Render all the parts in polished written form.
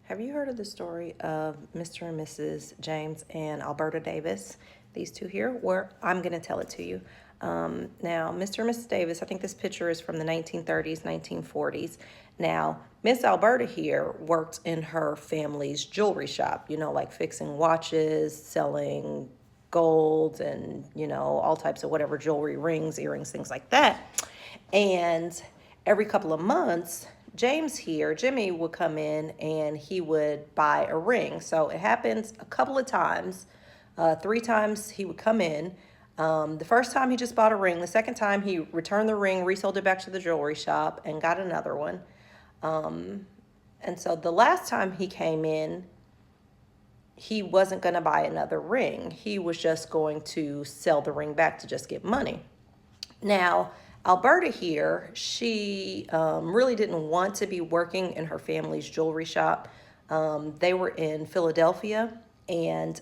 Have you heard of the story of Mr. and Mrs. James and Alberta Davis? These two here, where I'm going to tell it to you. Now, Mr. and Mrs. Davis, I think this picture is from the 1930s, 1940s. Now, Miss Alberta here worked in her family's jewelry shop, like fixing watches, selling gold, and, all types of whatever jewelry, rings, earrings, things like that. And every couple of months, Jimmy would come in and he would buy a ring. So it happens a couple of times. 3 times he would come in. The first time he just bought a ring. The second time he returned the ring, resold it back to the jewelry shop, and got another one. And so the last time he came in, he wasn't going to buy another ring. He was just going to sell the ring back to just get money. Now, Alberta here, she really didn't want to be working in her family's jewelry shop. They were in Philadelphia, and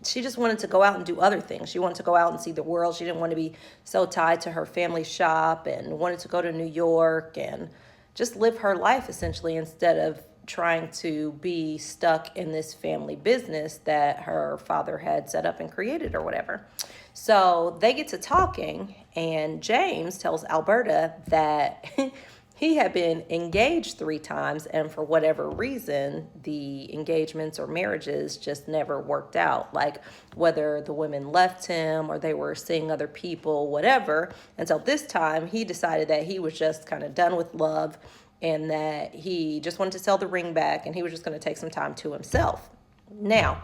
she just wanted to go out and do other things. She wanted to go out and see the world. She didn't want to be so tied to her family shop, and wanted to go to New York and just live her life, essentially, instead of trying to be stuck in this family business that her father had set up and created or whatever. So they get to talking, and James tells Alberta that he had been engaged 3 times, and for whatever reason, the engagements or marriages just never worked out. Like whether the women left him or they were seeing other people, whatever. And so this time he decided that he was just kind of done with love, and that he just wanted to sell the ring back, and he was just going to take some time to himself. Now,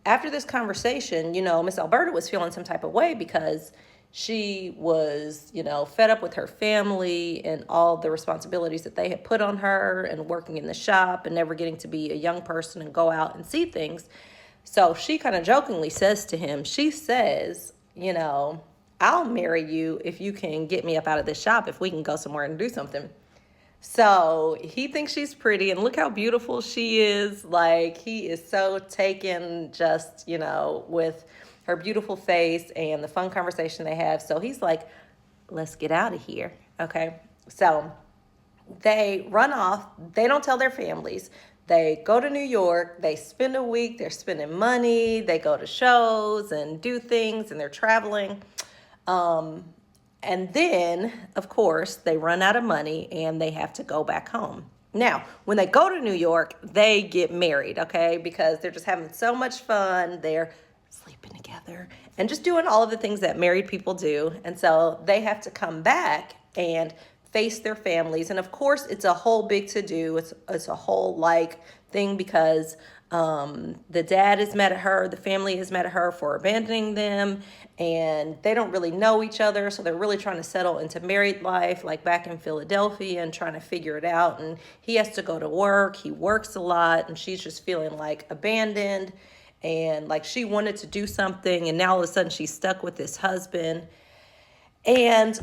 after this conversation, Miss Alberta was feeling some type of way because she was, fed up with her family and all the responsibilities that they had put on her, and working in the shop and never getting to be a young person and go out and see things. So she kind of jokingly says to him, she says, I'll marry you if you can get me up out of this shop, if we can go somewhere and do something. So he thinks she's pretty, and look how beautiful she is. Like, he is so taken just, with her beautiful face and the fun conversation they have. So he's like, let's get out of here. Okay. So they run off. They don't tell their families. They go to New York. They spend a week. They're spending money. They go to shows and do things, and they're traveling. And then, of course, they run out of money and they have to go back home. Now, when they go to New York, they get married, okay? Because they're just having so much fun. They're sleeping together and just doing all of the things that married people do. And so they have to come back and face their families. And of course, it's a whole big to-do. It's a whole thing because the dad is mad at her, the family is mad at her for abandoning them, and they don't really know each other, so they're really trying to settle into married life, like back in Philadelphia, and trying to figure it out. And he has to go to work, he works a lot, and she's just feeling like abandoned, and like she wanted to do something, and now all of a sudden she's stuck with this husband. And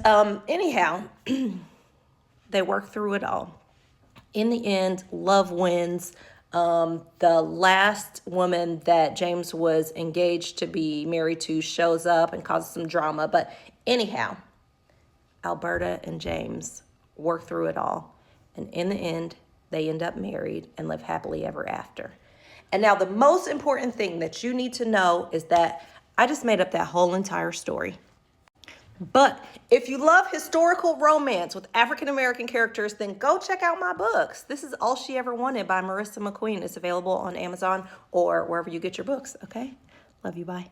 anyhow, they work through it all. In the end, love wins. The last woman that James was engaged to be married to shows up and causes some drama. But anyhow, Alberta and James work through it all. And in the end, they end up married and live happily ever after. And now the most important thing that you need to know is that I just made up that whole entire story. But if you love historical romance with African-American characters, then go check out my books. This is All She Ever Wanted by Marissa McQueen. It's available on Amazon or wherever you get your books, okay? Love you, bye.